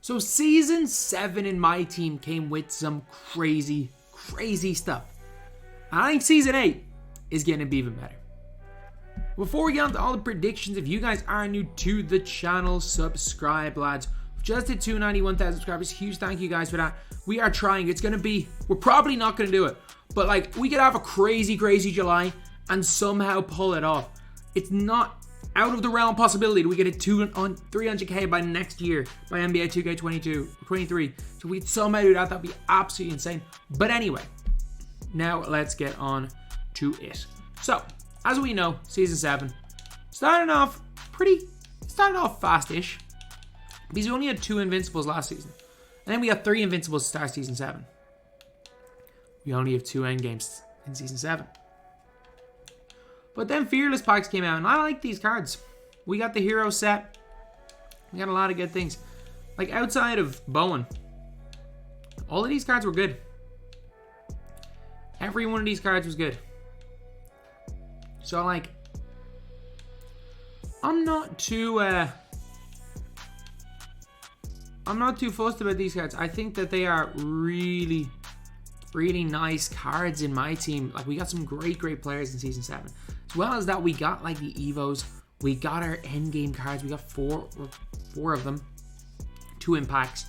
So Season 7 in my team came with some crazy stuff. And I think Season 8 is going to be even better. Before we get on to all the predictions, if you guys are new to the channel, subscribe, lads. We've just hit 291,000 subscribers. Huge thank you guys for that. We are trying. We're probably not going to do it. But like, we could have a crazy July and somehow pull it off. It's not out of the realm possibility that we get it 300k by next year, by NBA 2K23. So we could somehow do that. That'd be absolutely insane. But anyway, now let's get on to it. So, as we know, Season 7 started off fast-ish. Because we only had 2 Invincibles last season. And then we got 3 Invincibles to start Season 7. We only have 2 endgames in Season 7. But then Fearless packs came out, and I like these cards. We got the hero set. We got a lot of good things. Like, outside of Bowen, all of these cards were good. Every one of these cards was good. So, like, I'm not too fussed about these cards. I think that they are really nice cards in my team. Like, we got some great players in Season 7. As well as that, we got like the Evos. We got our endgame cards. We got four of them. 2 impacts.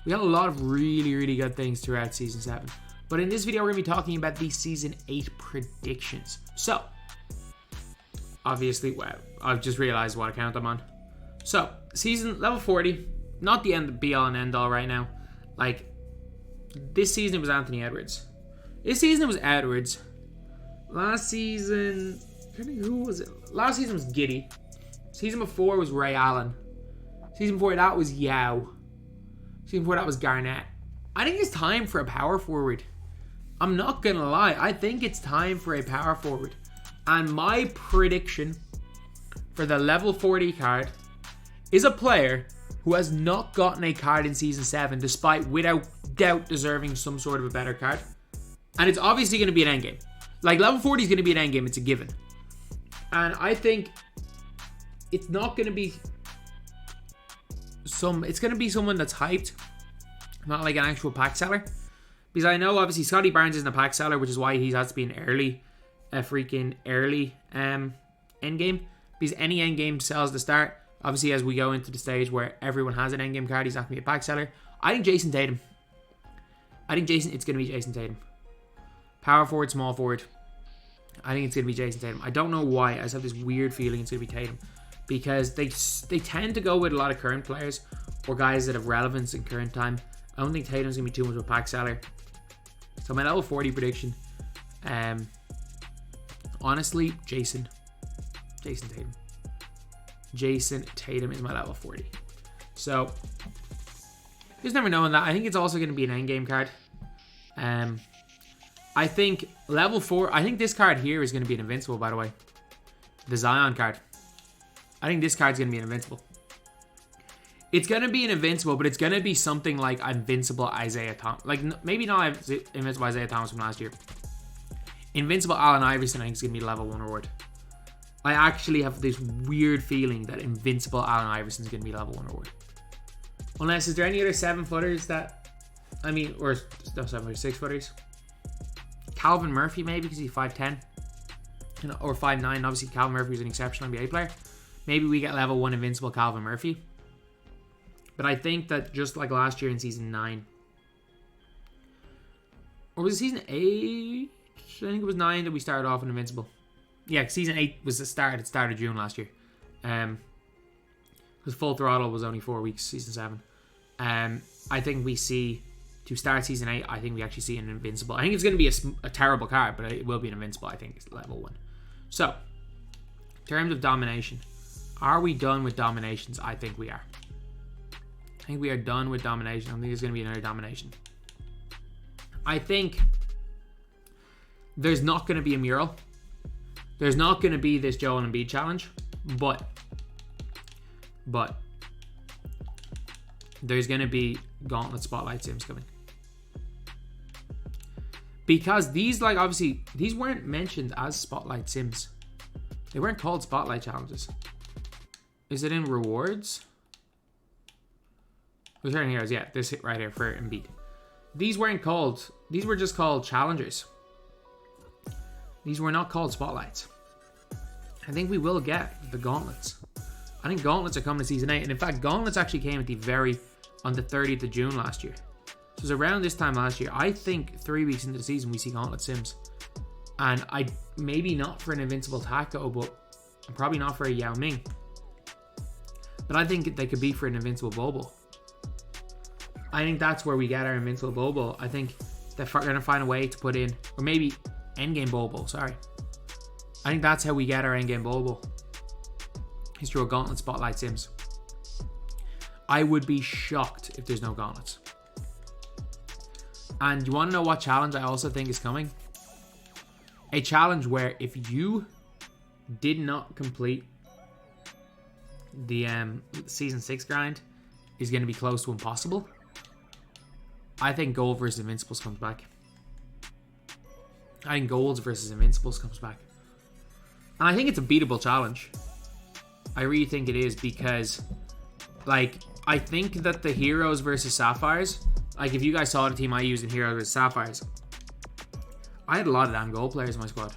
We got a lot of really good things throughout Season 7. But in this video, we're going to be talking about the Season 8 predictions. So, obviously, well, I've just realized what account I'm on. So, season level 40. Not the end, be all and end all right now. Like, this season it was Anthony Edwards. This season it was Edwards. Last season, who was it? Last season was Giddy. Season before was Ray Allen. Season before that was Yao. Season before that was Garnett. I think it's time for a power forward. I'm not gonna lie. I think it's time for a power forward. And my prediction for the level 40 card is a player who has not gotten a card in Season 7, despite without doubt deserving some sort of a better card. And it's obviously going to be an endgame. Like, level 40 is going to be an endgame. It's a given. And I think it's not going to be it's going to be someone that's hyped, not like an actual pack seller. Because I know, obviously, Scotty Barnes isn't a pack seller, which is why he has to be an early endgame. Because any endgame sells the start. Obviously, as we go into the stage where everyone has an endgame card, he's not going to be a pack seller. I think Jason Tatum. It's going to be Jason Tatum. Power forward, small forward. I think it's going to be Jason Tatum. I don't know why. I just have this weird feeling it's going to be Tatum. Because they tend to go with a lot of current players or guys that have relevance in current time. I don't think Tatum's going to be too much of a pack seller. So my level 40 prediction, honestly, Jason Tatum. Jason Tatum is my level 40. So, just never knowing that. I think it's also going to be an endgame card. I think level 4, I think this card here is going to be an invincible, by the way. The Zion card. I think this card's going to be an invincible. It's going to be an invincible, but it's going to be something like invincible Isaiah Thomas. Like, maybe not invincible Isaiah Thomas from last year. Invincible Allen Iverson, I think, is going to be level 1 reward. I actually have this weird feeling that Invincible Allen Iverson is going to be level 1 reward. Unless, is there any other 7-footers that... or 6-footers? Calvin Murphy, maybe, because he's 5'10". Or 5'9". Obviously, Calvin Murphy is an exceptional NBA player. Maybe we get level 1 Invincible Calvin Murphy. But I think that just like last year in Season 9... Or was it Season 8? I think it was 9 that we started off in Invincible. Yeah, Season 8 was the start of June last year. Because Full Throttle was only 4 weeks, Season 7. I think we see, to start Season 8, I think we actually see an Invincible. I think it's going to be a terrible card, but it will be an Invincible, I think. It's level 1. So, in terms of domination, are we done with dominations? I think we are. I think we are done with domination. I don't think there's going to be another domination. I think there's not going to be a mural. There's not going to be this Joel Embiid challenge, but there's going to be Gauntlet Spotlight Sims coming. Because these, like, obviously, these weren't mentioned as Spotlight Sims. They weren't called Spotlight Challenges. Is it in rewards? Returning heroes, yeah, this hit right here for Embiid. These weren't called, these were just called challengers. These were not called spotlights. I think we will get the gauntlets. I think gauntlets are coming to Season 8. And in fact, gauntlets actually came on the 30th of June last year. So it was around this time last year. I think 3 weeks into the season, we see gauntlet sims. And maybe not for an Invincible Taco, but probably not for a Yao Ming. But I think they could be for an Invincible Bobo. I think that's where we get our Invincible Bobo. I think they're going to find a way to put in, or maybe Endgame Bobo, sorry. I think that's how we get our Endgame Bobo. Is through a Gauntlet Spotlight Sims. I would be shocked if there's no gauntlets. And you want to know what challenge I also think is coming? A challenge where if you did not complete the Season 6 grind is going to be close to impossible. I think Gold versus Invincibles comes back. I think Golds versus Invincibles comes back. And I think it's a beatable challenge. I really think it is because, like, I think that the Heroes versus Sapphires, like, if you guys saw the team I used in Heroes versus Sapphires, I had a lot of damn goal players in my squad.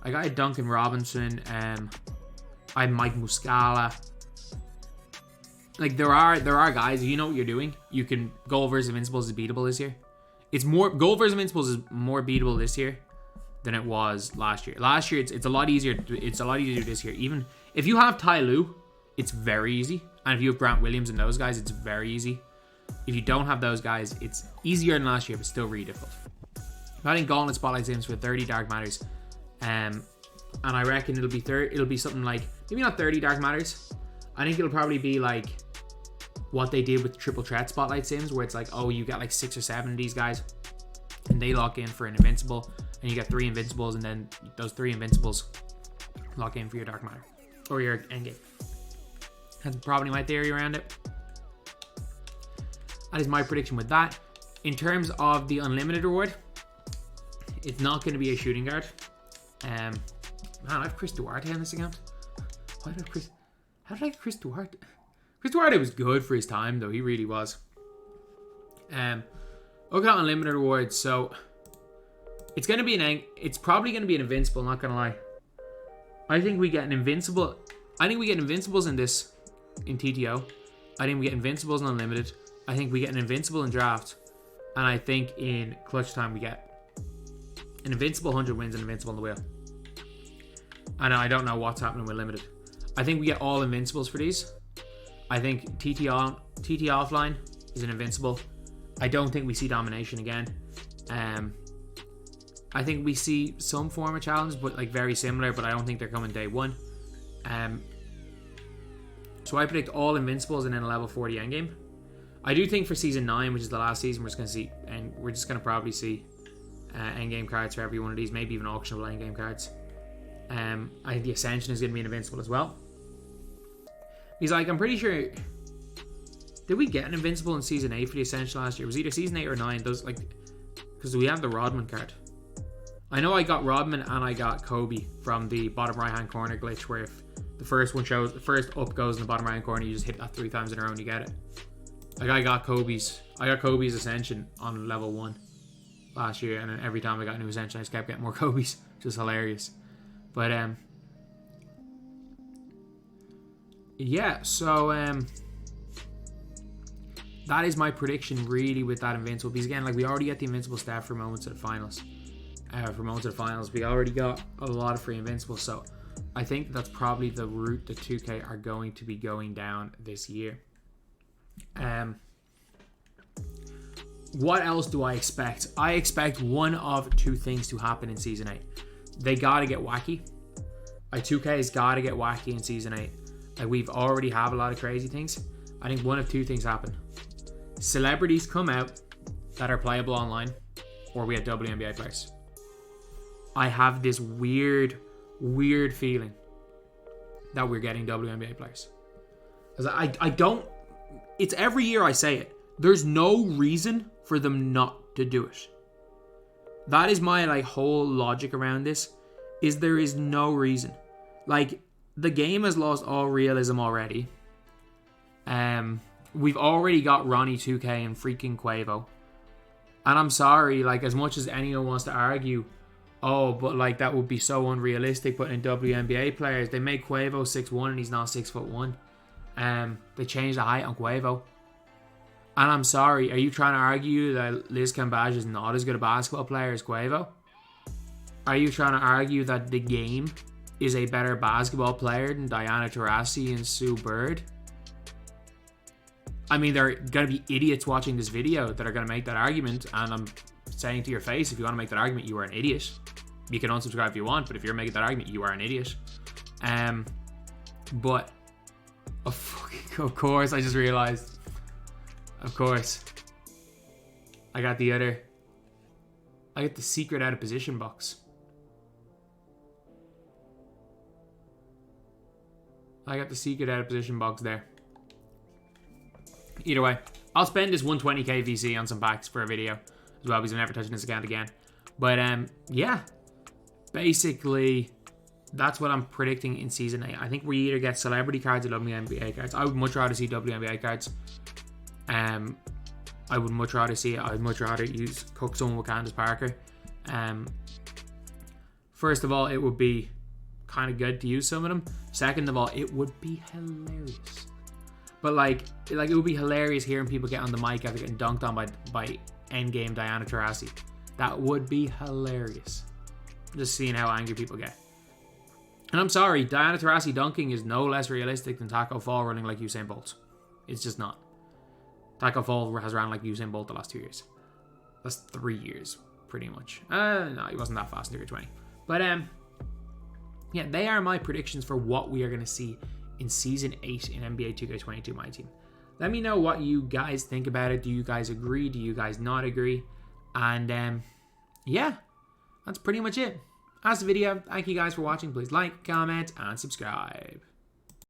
Like, I had Duncan Robinson, I had Mike Muscala. Like, there are guys, if you know what you're doing, you can, Gold versus Invincibles is beatable this year. Gold versus Invincibles is more beatable this year than it was last year. Last year, it's a lot easier. It's a lot easier this year. Even if you have Ty Lue, it's very easy. And if you have Grant Williams and those guys, it's very easy. If you don't have those guys, it's easier than last year, but still really difficult. I think Gauntlet Spotlight Sims for 30 Dark Matters. And I reckon it'll be something like, maybe not 30 Dark Matters. I think it'll probably be like what they did with Triple Threat Spotlight Sims, where it's like, oh, you got like 6 or 7 of these guys, and they lock in for an Invincible, and you get 3 Invincibles, and then those 3 Invincibles lock in for your Dark Matter, or your Endgame. That's probably my theory around it. That is my prediction with that. In terms of the Unlimited reward, it's not going to be a shooting guard. Man, I have Chris Duarte on this account. How did I have Chris Duarte? Chris Duarte was good for his time, though. He really was. Look at Unlimited rewards. So it's going to be it's probably going to be an Invincible, not going to lie. I think we get an Invincible. I think we get Invincibles in this, in TTO. I think we get Invincibles in Unlimited. I think we get an Invincible in Draft. And I think in Clutch Time we get an Invincible 100 wins and Invincible on the wheel. And I don't know what's happening with Limited. I think we get all Invincibles for these. I think TT offline is an Invincible. I don't think we see Domination again. I think we see some form of challenge, but like very similar, but I don't think they're coming day one. So I predict all Invincibles and then a level 40 endgame. I do think for Season 9, which is the last season, we're just going to probably see endgame cards for every one of these, maybe even auctionable endgame cards. I think the Ascension is going to be an Invincible as well. He's like, I'm pretty sure. Did we get an Invincible in Season 8 for the Ascension last year? It was either Season 8 or 9. Those, like, because we have the Rodman card. I know I got Rodman and I got Kobe from the bottom right hand corner glitch, where if the first one shows, the first up goes in the bottom right hand corner, you just hit that 3 times in a row and you get it. Like, I got Kobe's Ascension on level 1 last year, and then every time I got a new Ascension, I just kept getting more Kobe's. Just hilarious. But yeah, so that is my prediction really with that Invincible. Because again, like, we already got the Invincible staff for Moments of the Finals. We already got a lot of free Invincibles, so I think that's probably the route the 2K are going to be going down this year. What else do I expect? I expect one of 2 things to happen in Season 8. They gotta get wacky. 2K has gotta get wacky in Season 8. Like, we've already have a lot of crazy things. I think one of 2 things happen. Celebrities come out that are playable online, or we have WNBA players. I have this weird feeling that we're getting WNBA players. Because I don't... It's every year I say it. There's no reason for them not to do it. That is my, like, whole logic around this, is there is no reason. Like, the game has lost all realism already. we've already got Ronnie 2K and freaking Quavo. And I'm sorry, like, as much as anyone wants to argue, oh, but like that would be so unrealistic putting in WNBA players. They made Quavo 6'1" and he's not 6'1". They changed the height on Quavo. And I'm sorry, are you trying to argue that Liz Cambage is not as good a basketball player as Quavo? Are you trying to argue that the game is a better basketball player than Diana Taurasi and Sue Bird? I mean, there are going to be idiots watching this video that are going to make that argument, and I'm saying to your face, if you want to make that argument, you are an idiot. You can unsubscribe if you want, but if you're making that argument, you are an idiot. But of course, I just realized. Of course, I got the secret out of position box. I got the secret out of position box there. Either way, I'll spend this 120k VC on some packs for a video as well, because I'm never touching this account again. But yeah, basically that's what I'm predicting in Season 8. I think we either get celebrity cards or WNBA cards. I would much rather see WNBA cards. I would much rather see it. I'd much rather cook someone with Candace Parker. First of all, it would be kind of good to use some of them. Second of all, it would be hilarious. But like it would be hilarious hearing people get on the mic after getting dunked on by endgame Diana Taurasi. That would be hilarious. Just seeing how angry people get. And I'm sorry, Diana Taurasi dunking is no less realistic than Taco Fall running like Usain Bolt. It's just not. Taco Fall has ran like Usain Bolt the last 2 years. That's 3 years, pretty much. No, he wasn't that fast in 20. But yeah, they are my predictions for what we are going to see in Season 8 in NBA 2K22 My Team. Let me know what you guys think about it. Do you guys agree? Do you guys not agree? And yeah, that's pretty much it. That's the video. Thank you guys for watching. Please like, comment, and subscribe.